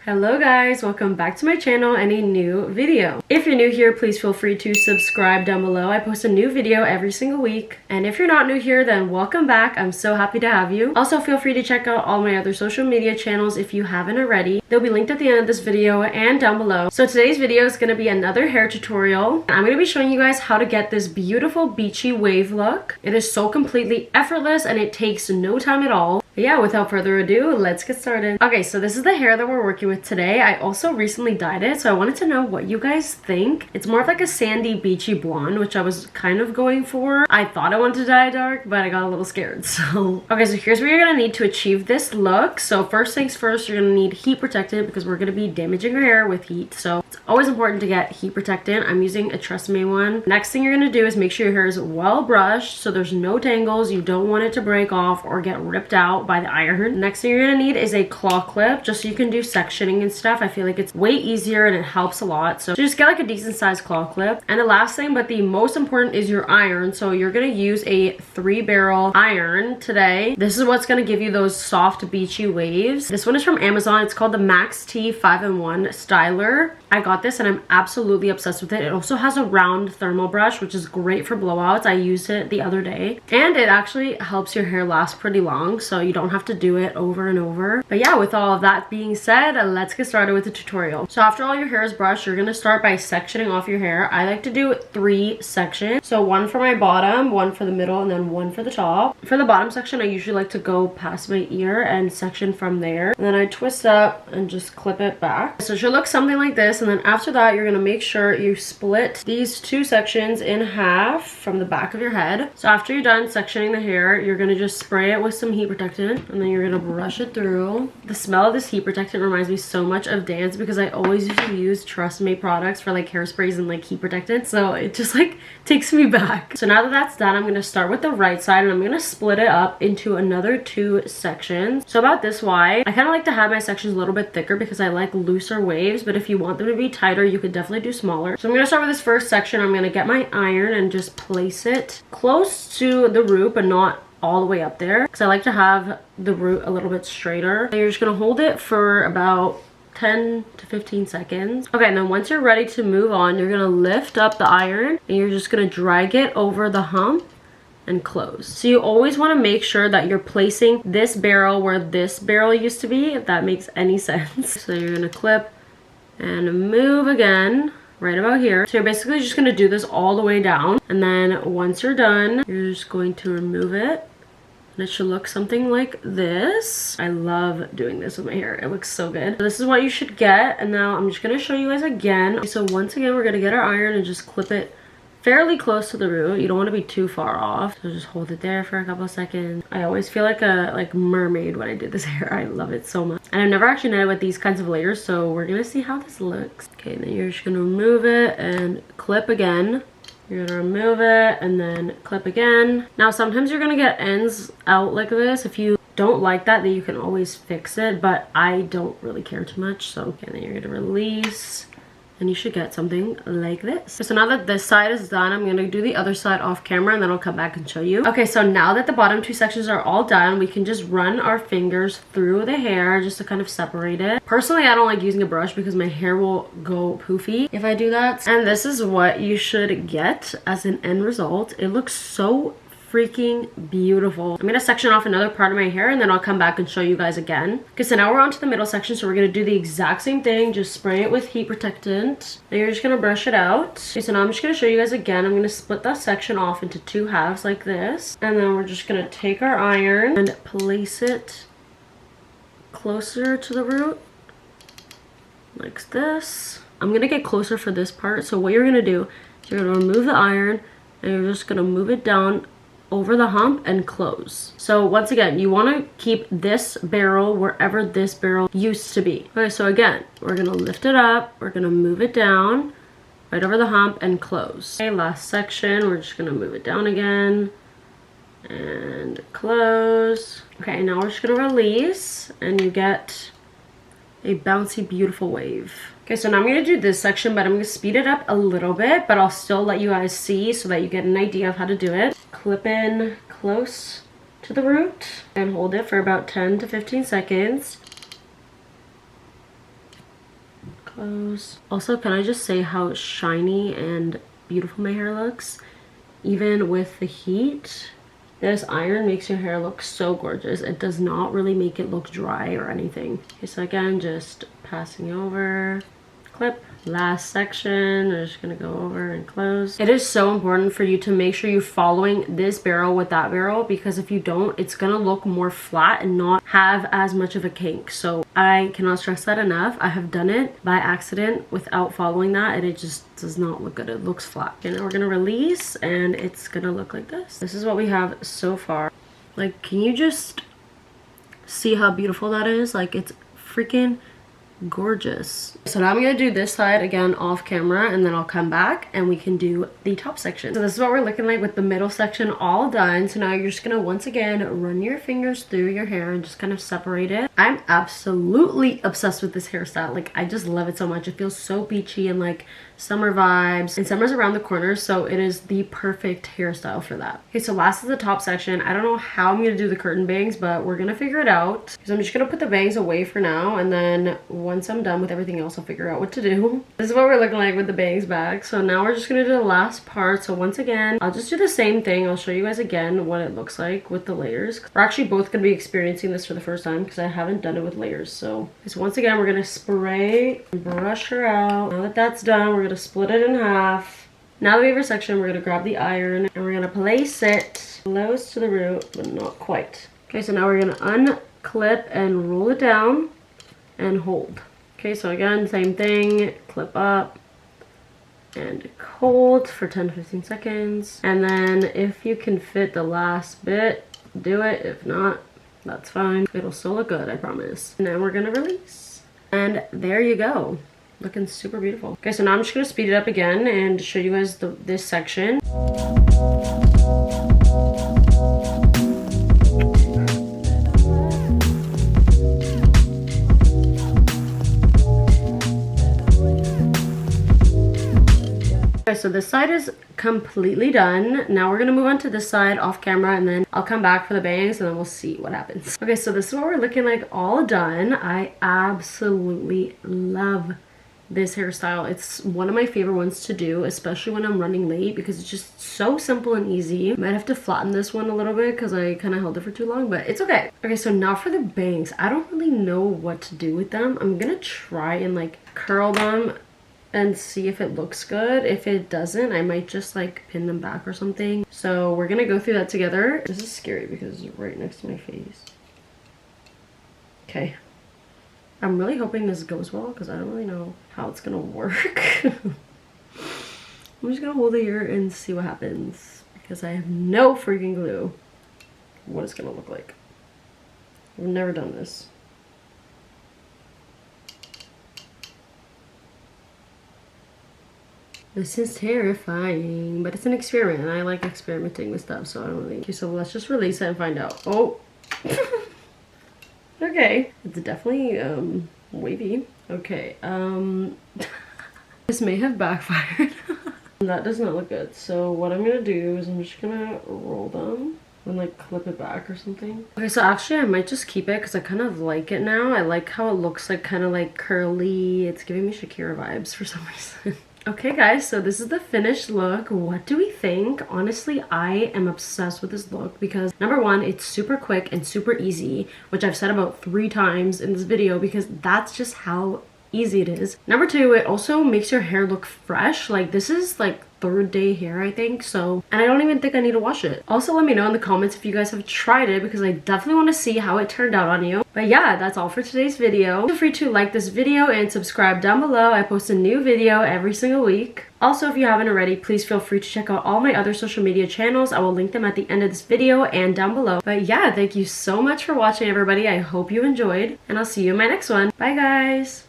Hello guys, welcome back to my channel and a new video. If you're new here, please feel free to subscribe down below. I post a new video every single week. And if you're not new here, then welcome back. I'm so happy to have you. Also, feel free to check out all my other social media channels if you haven't already. They'll be linked at the end of this video and down below. So today's video is going to be another hair tutorial. I'm going to be showing you guys how to get this beautiful beachy wave look. It is so completely effortless and it takes no time at all. But yeah, without further ado, let's get started. Okay, so this is the hair that we're working with today. I also recently dyed it, so I wanted to know what you guys think. It's more of like a sandy beachy blonde, which I was kind of going for. I thought I wanted to dye dark, but I got a little scared. So okay, so here's what you're gonna need to achieve this look. So first things first, you're gonna need heat protectant because we're gonna be damaging our hair with heat. So it's always important to get heat protectant. I'm using a Tresemme one. Next thing you're gonna do is make sure your hair is well brushed so there's no tangles. You don't want it to break off or get ripped out by the iron. Next thing you're gonna need is a claw clip just so you can do sectioning and stuff. I feel like it's way easier and it helps a lot. So just get like a decent sized claw clip. And the last thing, but the most important, is your iron. So you're gonna use a 3-barrel iron today. This is what's gonna give you those soft beachy waves. This one is from Amazon. It's called the Max T 5-in-1 Styler. I got this and I'm absolutely obsessed with it. It also has a round thermal brush, which is great for blowouts. I used it the other day and it actually helps your hair last pretty long, so you don't have to do it over and over. But yeah, with all of that being said, let's get started with the tutorial. So after all your hair is brushed, you're gonna start by sectioning off your hair. I like to do 3 sections. So one for my bottom, one for the middle, and then one for the top. For the bottom section, I usually like to go past my ear and section from there. And then I twist up and just clip it back. So it should look something like this. And then after that, you're gonna make sure you split these 2 sections in half from the back of your head. So after you're done sectioning the hair, you're gonna just spray it with some heat protectant and then you're gonna brush it through. The smell of this heat protectant reminds me so much of dance because I always used to use Tresemme products for like hairsprays and like heat protectant, so it just like takes me back. So now that that's done, I'm gonna start with the right side and I'm gonna split it up into another 2 sections. So about this wide, I kind of like to have my sections a little bit thicker because I like looser waves, but if you want them to be tighter, you could definitely do smaller. So I'm gonna start with this first section. I'm gonna get my iron and just place it close to the root but not all the way up there because I like to have the root a little bit straighter. And you're just gonna hold it for about 10 to 15 seconds. Okay, and then once you're ready to move on, you're gonna lift up the iron and you're just gonna drag it over the hump and close. So you always want to make sure that you're placing this barrel where this barrel used to be, if that makes any sense. So you're gonna clip and move again right about here. So you're basically just gonna do this all the way down, and then once you're done, you're just going to remove it. And it should look something like this. I love doing this with my hair. It looks so good. So this is what you should get. And now I'm just gonna show you guys again. So once again, we're gonna get our iron and just clip it fairly close to the root. You don't want to be too far off. So just hold it there for a couple of seconds. I always feel like a mermaid when I do this hair. I love it so much. And I've never actually done it with these kinds of layers, so we're gonna see how this looks. Okay, then you're just gonna remove it and clip again. You're gonna remove it and then clip again. Now sometimes you're gonna get ends out like this. If you don't like that, then you can always fix it, but I don't really care too much. So okay, then you're gonna release and you should get something like this. So now that this side is done, I'm gonna do the other side off camera and then I'll come back and show you. Okay, so now that the bottom 2 sections are all done, we can just run our fingers through the hair just to kind of separate it. Personally, I don't like using a brush because my hair will go poofy if I do that. And this is what you should get as an end result. It looks so freaking beautiful. I'm gonna section off another part of my hair and then I'll come back and show you guys again. Okay, so now we're on to the middle section, so we're gonna do the exact same thing, just spray it with heat protectant and you're just gonna brush it out. Okay, so now I'm just gonna show you guys again. I'm gonna split that section off into 2 halves like this, and then we're just gonna take our iron and place it closer to the root like this. I'm gonna get closer for this part. So what you're gonna do is you're gonna remove the iron and you're just gonna move it down over the hump and close. So once again, you want to keep this barrel wherever this barrel used to be. Okay, so again, we're gonna lift it up, we're gonna move it down right over the hump and close. Okay, last section, we're just gonna move it down again and close. Okay, now we're just gonna release and you get a bouncy, beautiful wave. Okay, so now I'm gonna do this section, but I'm gonna speed it up a little bit, but I'll still let you guys see so that you get an idea of how to do it. Clip in close to the root and hold it for about 10 to 15 seconds. close. Also, can I just say how shiny and beautiful my hair looks? Even with the heat, this iron makes your hair look so gorgeous. It does not really make it look dry or anything. Okay, so again, just passing over, clip. Last section, we're just gonna go over and close. It is so important for you to make sure you're following this barrel with that barrel, because if you don't, it's gonna look more flat and not have as much of a kink. So I cannot stress that enough. I have done it by accident without following that, and it just does not look good. It looks flat. And now we're gonna release, and it's gonna look like this. This is what we have so far. Like, can you just see how beautiful that is? Like, it's freaking gorgeous. So now I'm gonna do this side again off camera, and then I'll come back and we can do the top section. So this is what we're looking like with the middle section all done. So now you're just gonna once again run your fingers through your hair and just kind of separate it. I'm absolutely obsessed with this hairstyle. Like, I just love it so much. It feels so beachy and like summer vibes, and summer's around the corner, so it is the perfect hairstyle for that. Okay, so last is the top section. I don't know how I'm gonna do the curtain bangs, but we're gonna figure it out. So I'm just gonna put the bangs away for now, and then once I'm done with everything else, I'll figure out what to do. This is what we're looking like with the bangs back. So now we're just gonna do the last part. So once again, I'll just do the same thing. I'll show you guys again what it looks like with the layers. We're actually both gonna be experiencing this for the first time because I haven't done it with layers. So once again, we're gonna spray and brush her out. Now that that's done, we're gonna split it in half. Now that we have our section, we're gonna grab the iron and we're gonna place it close to the root, but not quite. Okay, so now we're gonna unclip and roll it down and hold. Okay, so again, same thing, clip up and hold for 10-15 seconds. And then if you can fit the last bit, do it. If not, that's fine. It'll still look good, I promise. And then we're gonna release. And there you go. Looking super beautiful. Okay, so now I'm just gonna speed it up again and show you guys this section. Okay, so this side is completely done. Now we're gonna move on to this side off camera, and then I'll come back for the bangs and then we'll see what happens. Okay, so this is what we're looking like all done. I absolutely love this hairstyle. It's one of my favorite ones to do, especially when I'm running late, because it's just so simple and easy. Might have to flatten this one a little bit because I kind of held it for too long, but it's okay. Okay, so now for the bangs. I don't really know what to do with them. I'm gonna try and like curl them and see if it looks good. If it doesn't, I might just like pin them back or something. So we're gonna go through that together. This is scary because it's right next to my face. Okay. I'm really hoping this goes well because I don't really know how it's gonna work. I'm just gonna hold it here and see what happens because I have no freaking clue what it's gonna look like. I've never done this. This is terrifying, but it's an experiment and I like experimenting with stuff, so I don't really... Okay, so let's just release it and find out. Oh! Okay, it's definitely wavy. Okay, this may have backfired. That does not look good. So what I'm gonna do is I'm just gonna roll them and like clip it back or something. Okay, so actually I might just keep it because I kind of like it now. I like how it looks like kind of like curly. It's giving me Shakira vibes for some reason. Okay guys, so this is the finished look. What do we think? Honestly, I am obsessed with this look because number one, it's super quick and super easy, which I've said about 3 times in this video because that's just how easy it is. Number two, it also makes your hair look fresh. Like this is like 3rd day hair, I think, so, and I don't even think I need to wash it. Also let me know in the comments if you guys have tried it because I definitely want to see how it turned out on you. But yeah, that's all for today's video. Feel free to like this video and subscribe down below. I post a new video every single week. Also, if you haven't already, please feel free to check out all my other social media channels. I will link them at the end of this video and down below. But yeah, thank you so much for watching, everybody. I hope you enjoyed, and I'll see you in my next one. Bye guys.